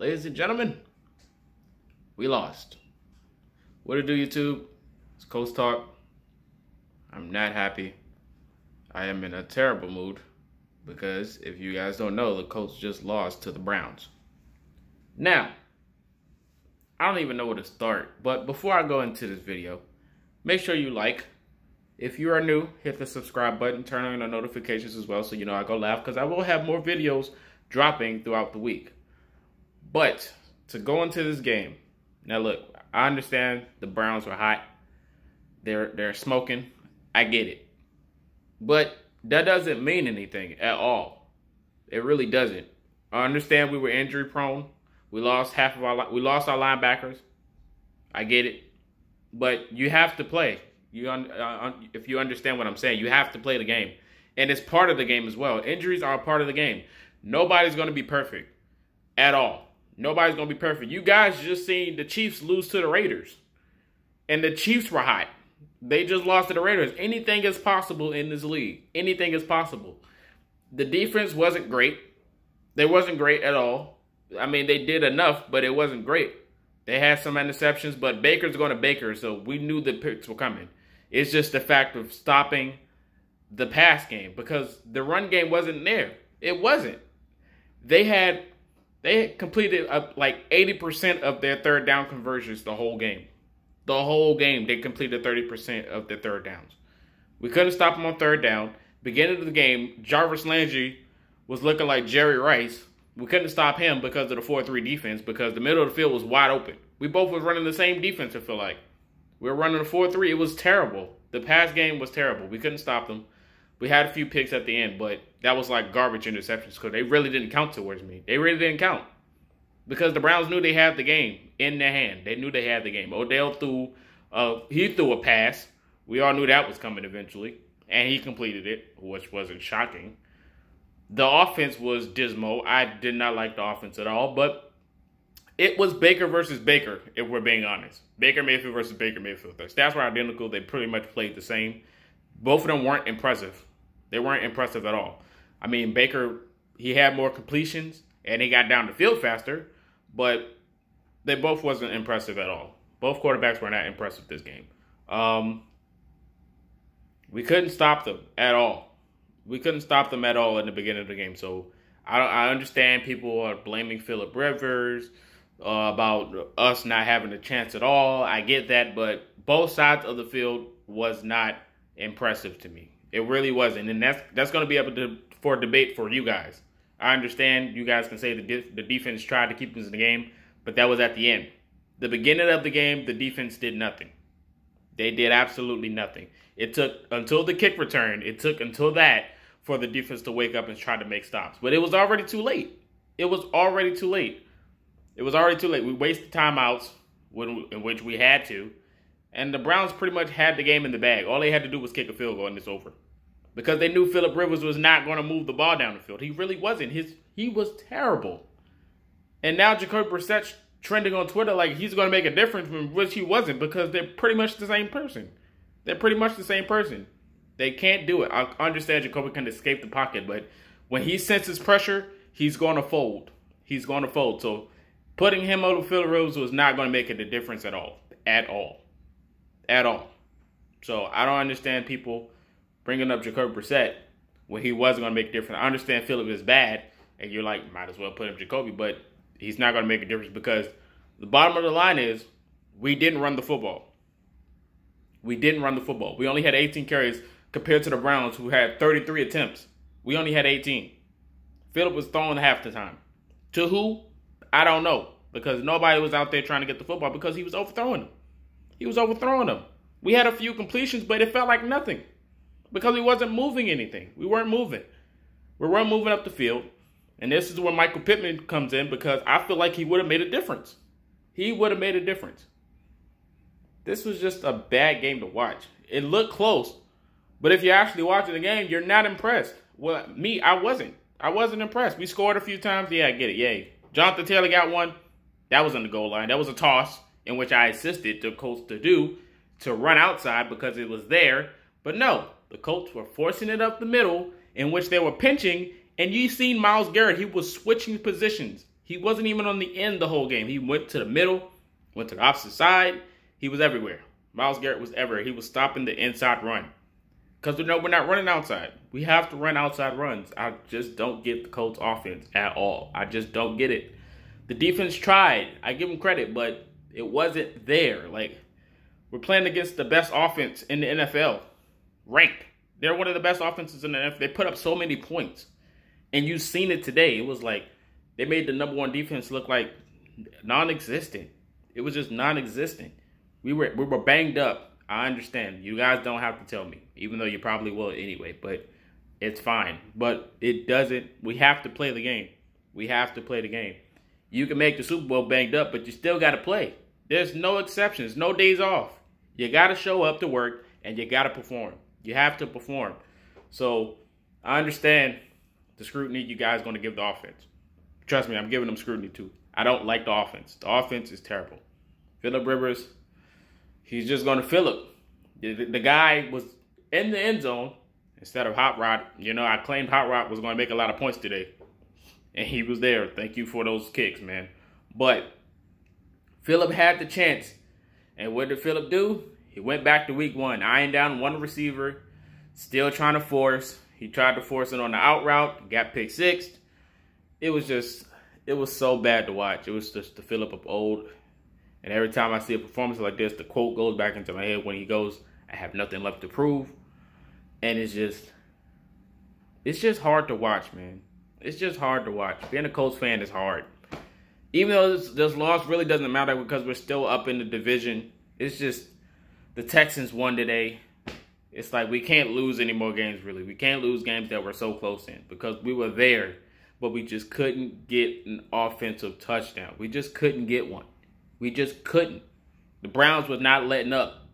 Ladies and gentlemen, we lost. What to do, YouTube? It's Coach Talk. I'm not happy. I am in a terrible mood because if you guys don't know, the Colts just lost to the Browns. Now, I don't even know where to start, but before I go into this video, make sure you like. If you are new, hit the subscribe button, turn on the notifications as well so you know I go live, because I will have more videos dropping throughout the week. But to go into this game, now look, I understand the Browns were hot. They're smoking. I get it. But that doesn't mean anything at all. It really doesn't. I understand we were injury prone. We lost our linebackers. I get it. But you have to play. If you understand what I'm saying, you have to play the game. And it's part of the game as well. Injuries are a part of the game. Nobody's going to be perfect at all. Nobody's going to be perfect. You guys just seen the Chiefs lose to the Raiders. And the Chiefs were hot. They just lost to the Raiders. Anything is possible in this league. Anything is possible. The defense wasn't great. They wasn't great at all. I mean, they did enough, but it wasn't great. They had some interceptions, but Baker's going to Baker, so we knew the picks were coming. It's just the fact of stopping the pass game because the run game wasn't there. It wasn't. They had completed like 80% of their third down conversions the whole game. The whole game, they completed 30% of their third downs. We couldn't stop them on third down. Beginning of the game, Jarvis Landry was looking like Jerry Rice. We couldn't stop him because of the 4-3 defense because the middle of the field was wide open. We both was running the same defense, I feel like. We were running a 4-3. It was terrible. The pass game was terrible. We couldn't stop them. We had a few picks at the end, but that was like garbage interceptions because they really didn't count towards me. They really didn't count because the Browns knew they had the game in their hand. They knew they had the game. Odell threw a pass. We all knew that was coming eventually, and he completed it, which wasn't shocking. The offense was dismal. I did not like the offense at all, but it was Baker versus Baker, if we're being honest. Baker Mayfield versus Baker Mayfield. The stats were identical. They pretty much played the same. Both of them weren't impressive. They weren't impressive at all. I mean, Baker, he had more completions, and he got down the field faster, but they both wasn't impressive at all. Both quarterbacks were not impressive this game. We couldn't stop them at all. We couldn't stop them at all in the beginning of the game. So I understand people are blaming Phillip Rivers about us not having a chance at all. I get that, but both sides of the field was not impressive to me. It really wasn't, and that's going to be up for debate for you guys. I understand you guys can say the defense tried to keep us in the game, but that was at the end. The beginning of the game, the defense did nothing. They did absolutely nothing. It took until the kick return. It took until that for the defense to wake up and try to make stops. But it was already too late. It was already too late. It was already too late. We wasted timeouts in which we had to. And the Browns pretty much had the game in the bag. All they had to do was kick a field goal and it's over. Because they knew Phillip Rivers was not going to move the ball down the field. He really wasn't. He was terrible. And now Jacoby Brissett's trending on Twitter like he's going to make a difference, which he wasn't because they're pretty much the same person. They're pretty much the same person. They can't do it. I understand Jacoby can escape the pocket, but when he senses pressure, he's going to fold. He's going to fold. So putting him over Phillip Rivers was not going to make a difference at all. At all. At all. So I don't understand people bringing up Jacoby Brissett when he wasn't going to make a difference. I understand Phillip is bad, and you're like, might as well put him Jacoby, but he's not going to make a difference because the bottom of the line is we didn't run the football. We didn't run the football. We only had 18 carries compared to the Browns, who had 33 attempts. We only had 18. Phillip was throwing half the time. To who? I don't know. Because nobody was out there trying to get the football because he was overthrowing them. He was overthrowing them. We had a few completions, but it felt like nothing. Because we wasn't moving anything. We weren't moving. We weren't moving up the field. And this is where Michael Pittman comes in because I feel like he would have made a difference. He would have made a difference. This was just a bad game to watch. It looked close. But if you're actually watching the game, you're not impressed. Well, me, I wasn't. I wasn't impressed. We scored a few times. Yeah, I get it. Yay. Jonathan Taylor got one. That was on the goal line. That was a toss in which I assisted the Colts to do to run outside because it was there. But no, the Colts were forcing it up the middle in which they were pinching. And you seen Myles Garrett. He was switching positions. He wasn't even on the end the whole game. He went to the middle, went to the opposite side. He was everywhere. Myles Garrett was everywhere. He was stopping the inside run. Because we're not running outside. We have to run outside runs. I just don't get the Colts offense at all. I just don't get it. The defense tried. I give them credit, but it wasn't there. Like, we're playing against the best offense in the NFL. Ranked. They're one of the best offenses in the NFL. They put up so many points. And you've seen it today. It was like they made the number one defense look like non-existent. It was just non-existent. We were banged up. I understand. You guys don't have to tell me, even though you probably will anyway, but it's fine. But it doesn't. We have to play the game. We have to play the game. You can make the Super Bowl banged up, but you still got to play. There's no exceptions, no days off. You got to show up to work, and you got to perform. You have to perform. So I understand the scrutiny you guys are going to give the offense. Trust me, I'm giving them scrutiny too. I don't like the offense. The offense is terrible. Phillip Rivers, he's just going to Phillip. The guy was in the end zone instead of Hot Rod. You know, I claimed Hot Rod was going to make a lot of points today. And he was there. Thank you for those kicks, man. But Phillip had the chance. And what did Phillip do? He went back to week one, eyeing down one receiver, still trying to force. He tried to force it on the out route, got pick sixth. It was so bad to watch. It was just the Phillip of old. And every time I see a performance like this, the quote goes back into my head when he goes, "I have nothing left to prove." And it's just hard to watch, man. It's just hard to watch. Being a Colts fan is hard. Even though this loss really doesn't matter because we're still up in the division. It's just the Texans won today. It's like we can't lose any more games, really. We can't lose games that we're so close in because we were there, but we just couldn't get an offensive touchdown. We just couldn't get one. We just couldn't. The Browns was not letting up.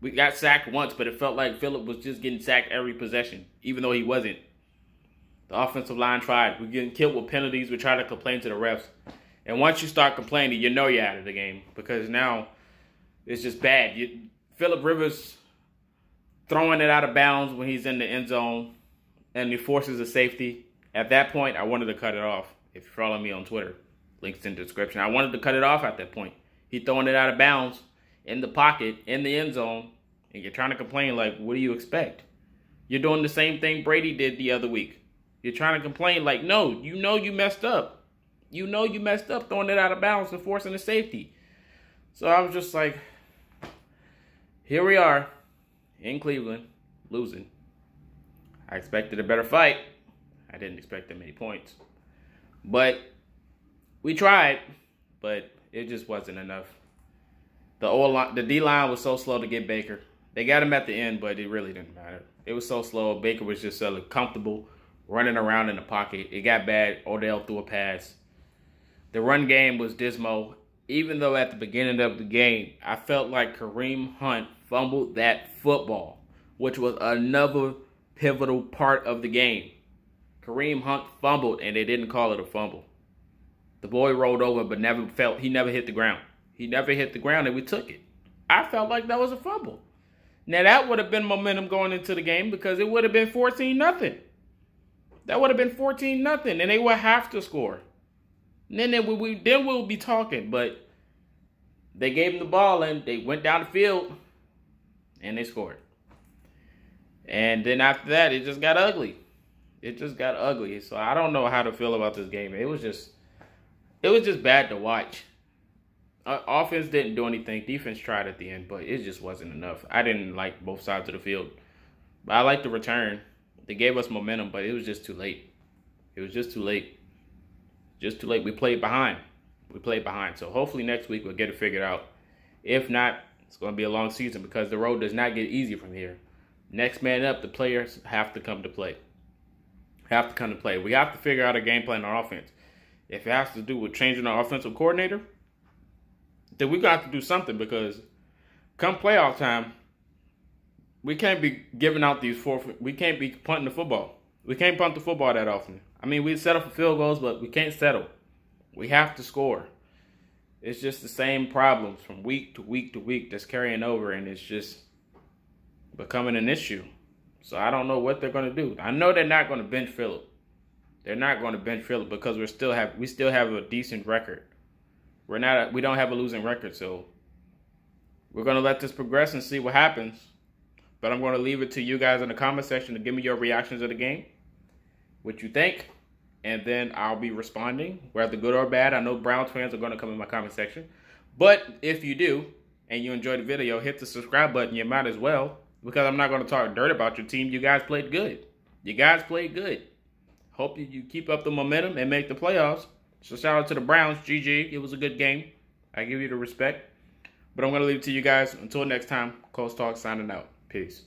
We got sacked once, but it felt like Phillip was just getting sacked every possession, even though he wasn't. The offensive line tried. We're getting killed with penalties. We try to complain to the refs. And once you start complaining, you know you're out of the game because now it's just bad. Phillip Rivers throwing it out of bounds when he's in the end zone and he forces a safety. At that point, I wanted to cut it off. If you follow me on Twitter, links in the description. I wanted to cut it off at that point. He throwing it out of bounds in the pocket, in the end zone, and you're trying to complain like, what do you expect? You're doing the same thing Brady did the other week. You're trying to complain like, no, you know you messed up. You know you messed up throwing it out of bounds and forcing a safety. So I was just like, here we are in Cleveland, losing. I expected a better fight. I didn't expect that many points. But we tried, but it just wasn't enough. The D-line was so slow to get Baker. They got him at the end, but it really didn't matter. It was so slow. Baker was just so comfortable running around in the pocket. It got bad. Odell threw a pass. The run game was dismal. Even though at the beginning of the game, I felt like Kareem Hunt fumbled that football, which was another pivotal part of the game. Kareem Hunt fumbled, and they didn't call it a fumble. The boy rolled over, but he never hit the ground. He never hit the ground, and we took it. I felt like that was a fumble. Now, that would have been momentum going into the game because it would have been 14-0. That would have been 14-0, and they would have to score. And then we'll be talking, but they gave him the ball, and they went down the field, and they scored. And then after that, it just got ugly. It just got ugly. So I don't know how to feel about this game. It was just bad to watch. Offense didn't do anything. Defense tried at the end, but it just wasn't enough. I didn't like both sides of the field. But I liked the return. They gave us momentum, but it was just too late. It was just too late. Just too late. We played behind. So hopefully next week we'll get it figured out. If not, it's going to be a long season because the road does not get easy from here. Next man up, the players have to come to play. We have to figure out a game plan on offense. If it has to do with changing our offensive coordinator, then we got to do something because come playoff time, we can't be giving out these we can't be punting the football. We can't punt the football that often. I mean, we settle for field goals, but we can't settle. We have to score. It's just the same problems from week to week to week that's carrying over, and it's just becoming an issue. So I don't know what they're going to do. I know they're not going to bench Phillip. They're not going to bench Phillip because we still have a decent record. We don't have a losing record, so we're going to let this progress and see what happens. But I'm going to leave it to you guys in the comment section to give me your reactions of the game, what you think, and then I'll be responding, whether good or bad. I know Browns fans are going to come in my comment section. But if you do, and you enjoyed the video, hit the subscribe button. You might as well, because I'm not going to talk dirt about your team. You guys played good. You guys played good. Hope you keep up the momentum and make the playoffs. So shout out to the Browns. GG. It was a good game. I give you the respect. But I'm going to leave it to you guys. Until next time, Coach Talk signing out. Peace.